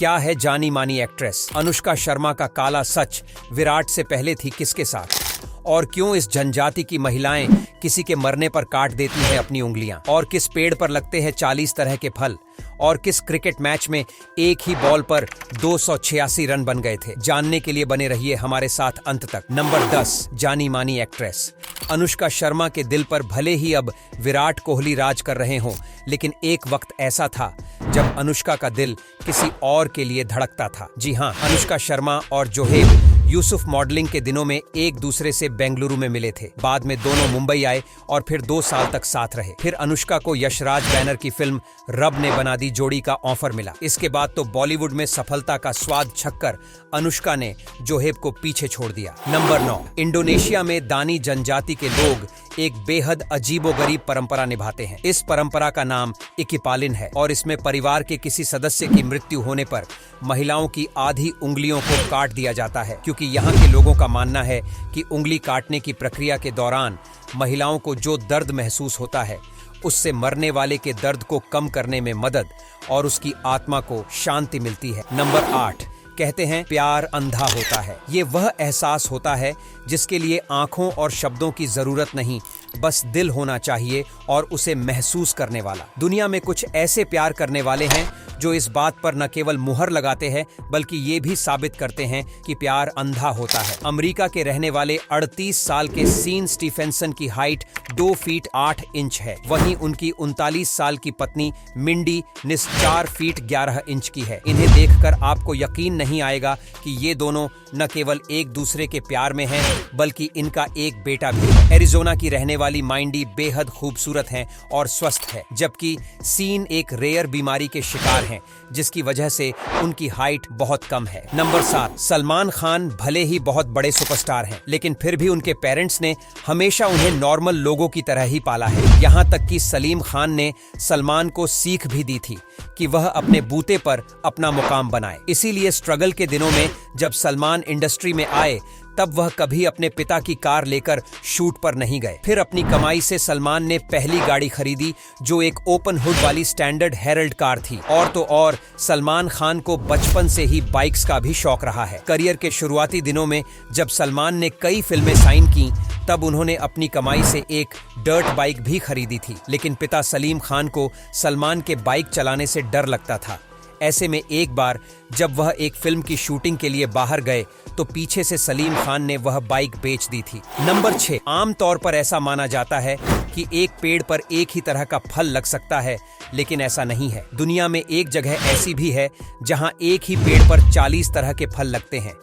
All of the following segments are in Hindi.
क्या है जानी मानी एक्ट्रेस? अनुष्का शर्मा का काला सच विराट से पहले थी किसके साथ? और क्यों इस जनजाति की महिलाएं किसी के मरने पर काट देती हैं अपनी उंगलियां? और किस पेड़ पर लगते हैं 40 तरह के फल? और किस क्रिकेट मैच में एक ही बॉल पर 286 रन बन गए थे? जानने के लिए बने रहिए हमारे साथ अंत तक। नंबर 10, जानी मानी एक्ट्रेस। अनुष्का शर्मा के दिल पर भले ही अब विराट कोहली राज कर रहे हों, लेकिन एक वक्त ऐसा था जब अनुष्का का दिल किसी और के लिए धड़कता था। जी हाँ, अनुष्का शर्मा और जोहेब यूसुफ मॉडलिंग के दिनों में एक दूसरे से बेंगलुरु में मिले थे। बाद में दोनों मुंबई आए और फिर 2 साल तक साथ रहे। फिर अनुष्का को यशराज बैनर की फिल्म रब ने बना दी जोड़ी का ऑफर मिला। इसके बाद तो बॉलीवुड में सफलता का स्वाद छककर अनुष्का ने जोहेब को पीछे छोड़ दिया। नंबर 9, इंडोनेशिया में दानी जनजाति के लोग एक बेहद अजीबोगरीब परंपरा निभाते हैं। इस परंपरा का नाम इकिपालिन है और इसमें परिवार के किसी सदस्य की मृत्यु होने पर महिलाओं की आधी उंगलियों को काट दिया जाता है, क्योंकि यहाँ के लोगों का मानना है कि उंगली काटने की प्रक्रिया के दौरान महिलाओं को जो दर्द महसूस होता है उससे मरने वाले के दर्द को कम करने में मदद और उसकी आत्मा को शांति मिलती है। नंबर 8, कहते हैं प्यार अंधा होता है। ये वह एहसास होता है जिसके लिए आंखों और शब्दों की जरूरत नहीं, बस दिल होना चाहिए और उसे महसूस करने वाला। दुनिया में कुछ ऐसे प्यार करने वाले हैं जो इस बात पर न केवल मुहर लगाते हैं बल्कि ये भी साबित करते हैं कि प्यार अंधा होता है। अमेरिका के रहने वाले 38 साल के सीन स्टीफेंसन की हाइट 2 फीट 8 इंच है। वहीं उनकी 39 साल की पत्नी मिंडी निस 4 फीट 11 इंच की है। इन्हें देखकर आपको यकीन नहीं आएगा कि ये दोनों न केवल एक दूसरे के प्यार में हैं बल्कि इनका एक बेटा भी है। एरिजोना की रहने वाली माइंडी बेहद खूबसूरत हैं और स्वस्थ है, जबकि सीन एक रेयर बीमारी के शिकार हैं जिसकी वजह से उनकी हाइट बहुत कम है। नंबर 7, सलमान खान भले ही बहुत बड़े सुपरस्टार हैं, लेकिन फिर भी उनके पेरेंट्स ने हमेशा उन्हें नॉर्मल लोगों की तरह ही पाला है। यहाँ तक कि सलीम खान ने सलमान को सीख भी दी थी कि वह अपने बूते पर अपना मुकाम बनाए। इसीलिए स्ट्रगल के दिनों में जब सलमान इंडस्ट्री में आए तब वह कभी अपने पिता की कार लेकर शूट पर नहीं गए। फिर अपनी कमाई से सलमान ने पहली गाड़ी खरीदी जो एक ओपन हुड वाली स्टैंडर्ड हेरल्ड कार थी। और तो और सलमान खान को बचपन से ही बाइक्स का भी शौक रहा है। करियर के शुरुआती दिनों में जब सलमान ने कई फिल्में साइन की तब उन्होंने अपनी कमाई से एक डर्ट बाइक भी खरीदी थी, लेकिन पिता सलीम खान को सलमान के बाइक चलाने से डर लगता था। ऐसे में एक बार जब वह एक फिल्म की शूटिंग के लिए बाहर गए तो पीछे से सलीम खान ने वह बाइक बेच दी थी। नंबर 6, आमतौर पर ऐसा माना जाता है कि एक पेड़ पर एक ही तरह का फल लग सकता है, लेकिन ऐसा नहीं है। दुनिया में एक जगह ऐसी भी है जहां एक ही पेड़ पर 40 तरह के फल लगते हैं।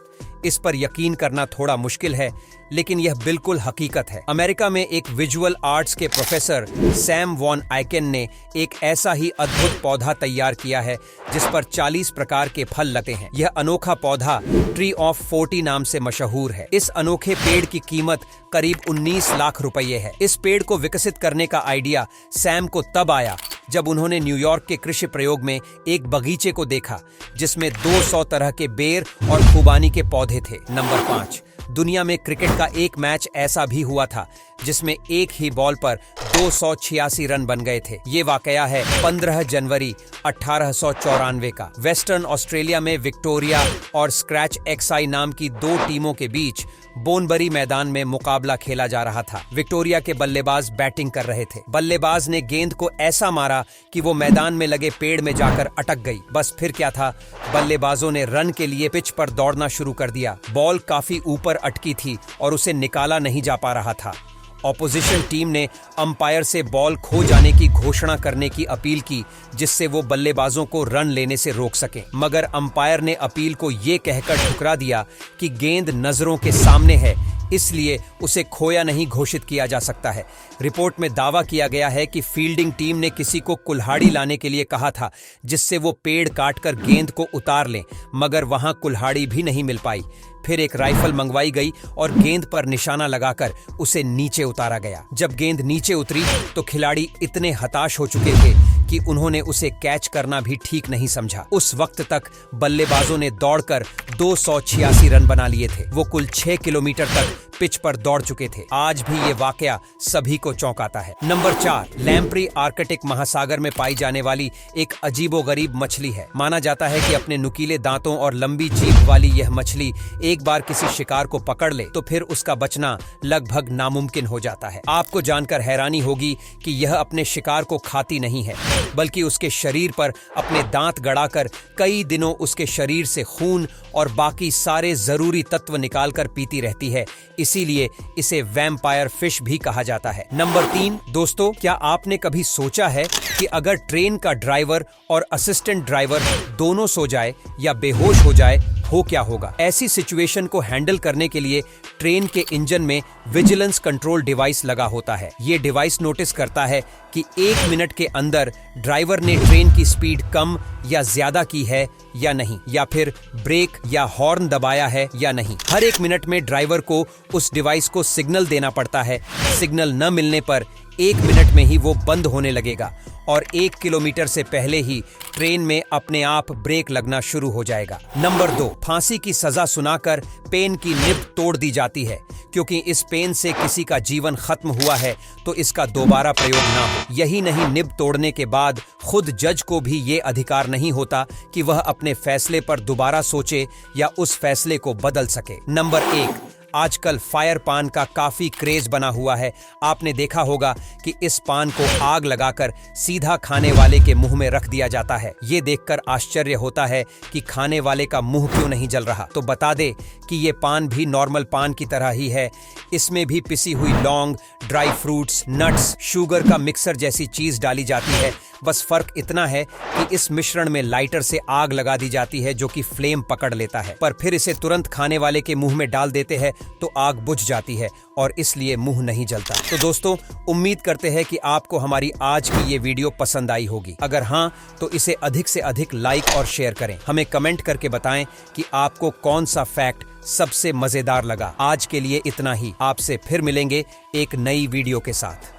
इस पर यकीन करना थोड़ा मुश्किल है, लेकिन यह बिल्कुल हकीकत है। अमेरिका में एक विजुअल आर्ट्स के प्रोफेसर सैम वॉन आइकेन ने एक ऐसा ही अद्भुत पौधा तैयार किया है जिस पर 40 प्रकार के फल लगते हैं। यह अनोखा पौधा ट्री ऑफ 40 नाम से मशहूर है। इस अनोखे पेड़ की कीमत करीब 19 लाख रुपये है। इस पेड़ को विकसित करने का आइडिया सैम को तब आया जब उन्होंने न्यूयॉर्क के कृषि प्रयोग में एक बगीचे को देखा जिसमें 200 तरह के बेर और खुबानी के पौधे थे। नंबर 5, दुनिया में क्रिकेट का एक मैच ऐसा भी हुआ था जिसमें एक ही बॉल पर 286 रन बन गए थे। ये वाकया है 15 जनवरी 1894 का। वेस्टर्न ऑस्ट्रेलिया में विक्टोरिया और स्क्रैच एक्साई नाम की 2 टीमों के बीच बोनबरी मैदान में मुकाबला खेला जा रहा था। विक्टोरिया के बल्लेबाज बैटिंग कर रहे थे। बल्लेबाज ने गेंद को ऐसा मारा कि वो मैदान में लगे पेड़ में जाकर अटक गई। बस फिर क्या था, बल्लेबाजों ने रन के लिए पिच पर दौड़ना शुरू कर दिया। बॉल काफी ऊपर अटकी थी और उसे निकाला नहीं जा पा रहा था। ऑपोजिशन टीम ने अंपायर से बॉल खो जाने की घोषणा करने की अपील की जिससे वो बल्लेबाजों को रन लेने से रोक सकें, मगर अंपायर ने अपील को ये कहकर ठुकरा दिया कि गेंद नजरों के सामने है, इसलिए उसे खोया नहीं घोषित किया जा सकता है। रिपोर्ट में दावा किया गया है कि फील्डिंग टीम ने किसी को कुल्हाड़ी लाने के लिए कहा था जिससे वो पेड़ काटकर गेंद को उतार लें, मगर वहां कुल्हाड़ी भी नहीं मिल पाई। फिर एक राइफल मंगवाई गई और गेंद पर निशाना लगाकर उसे नीचे उतारा गया। जब गेंद नीचे उतरी तो खिलाड़ी इतने हताश हो चुके थे कि उन्होंने उसे कैच करना भी ठीक नहीं समझा। उस वक्त तक बल्लेबाजों ने दौड़कर 286 रन बना लिए थे। वो कुल 6 किलोमीटर तक पिच पर दौड़ चुके थे। आज भी ये वाकया सभी को चौंकाता है। नंबर 4, लैम्प्री आर्कटिक महासागर में पाई जाने वाली एक अजीबोगरीब मछली है। माना जाता है कि अपने नुकीले दांतों और लंबी जीभ वाली यह मछली एक बार किसी शिकार को पकड़ ले तो फिर उसका बचना लगभग नामुमकिन हो जाता है। आपको जानकर हैरानी होगी कि यह अपने शिकार को खाती नहीं है, बल्कि उसके शरीर पर अपने दांत गड़ाकर कई दिनों उसके शरीर से खून और बाकी सारे जरूरी तत्व निकालकर पीती रहती है। इसीलिए इसे वैम्पायर फिश भी कहा जाता है। नंबर 3, दोस्तों, क्या आपने कभी सोचा है कि अगर ट्रेन का ड्राइवर और असिस्टेंट ड्राइवर दोनों सो जाए या बेहोश हो जाए हो क्या होगा? ऐसी सिचुएशन को हैंडल करने के लिए ट्रेन के इंजन में विजिलेंस कंट्रोल डिवाइस लगा होता है। ये डिवाइस नोटिस करता है कि 1 मिनट के अंदर ड्राइवर ने ट्रेन की स्पीड कम या ज्यादा की है या नहीं, या फिर ब्रेक या हॉर्न दबाया है या नहीं। हर 1 मिनट में ड्राइवर को उस डिवाइस को सिग्नल देना पड़ता है। सिग्नल न मिलने पर 1 मिनट में ही वो बंद होने लगेगा और 1 किलोमीटर से पहले ही ट्रेन में अपने आप ब्रेक लगना शुरू हो जाएगा। नंबर 2, फांसी की सजा सुनाकर पेन की निब तोड़ दी जाती है, क्योंकि इस पेन से किसी का जीवन खत्म हुआ है तो इसका दोबारा प्रयोग ना हो। यही नहीं, निब तोड़ने के बाद खुद जज को भी ये अधिकार नहीं होता कि वह अपने फैसले पर दोबारा सोचे या उस फैसले को बदल सके। नंबर 1, आजकल फायर पान का काफी क्रेज बना हुआ है। आपने देखा होगा कि इस पान को आग लगाकर सीधा खाने वाले के मुंह में रख दिया जाता है। ये देखकर आश्चर्य होता है कि खाने वाले का मुंह क्यों नहीं जल रहा। तो बता दे कि ये पान भी नॉर्मल पान की तरह ही है। इसमें भी पिसी हुई लौंग, ड्राई फ्रूट्स, नट्स, शुगर का मिक्सर जैसी चीज डाली जाती है। बस फर्क इतना है कि इस मिश्रण में लाइटर से आग लगा दी जाती है जो कि फ्लेम पकड़ लेता है, पर फिर इसे तुरंत खाने वाले के मुंह में डाल देते हैं तो आग बुझ जाती है और इसलिए मुंह नहीं जलता। तो दोस्तों, उम्मीद करते हैं कि आपको हमारी आज की ये वीडियो पसंद आई होगी। अगर हाँ, तो इसे अधिक से अधिक लाइक और शेयर करें। हमें कमेंट करके बताएं कि आपको कौन सा फैक्ट सबसे मजेदार लगा। आज के लिए इतना ही। आपसे फिर मिलेंगे एक नई वीडियो के साथ।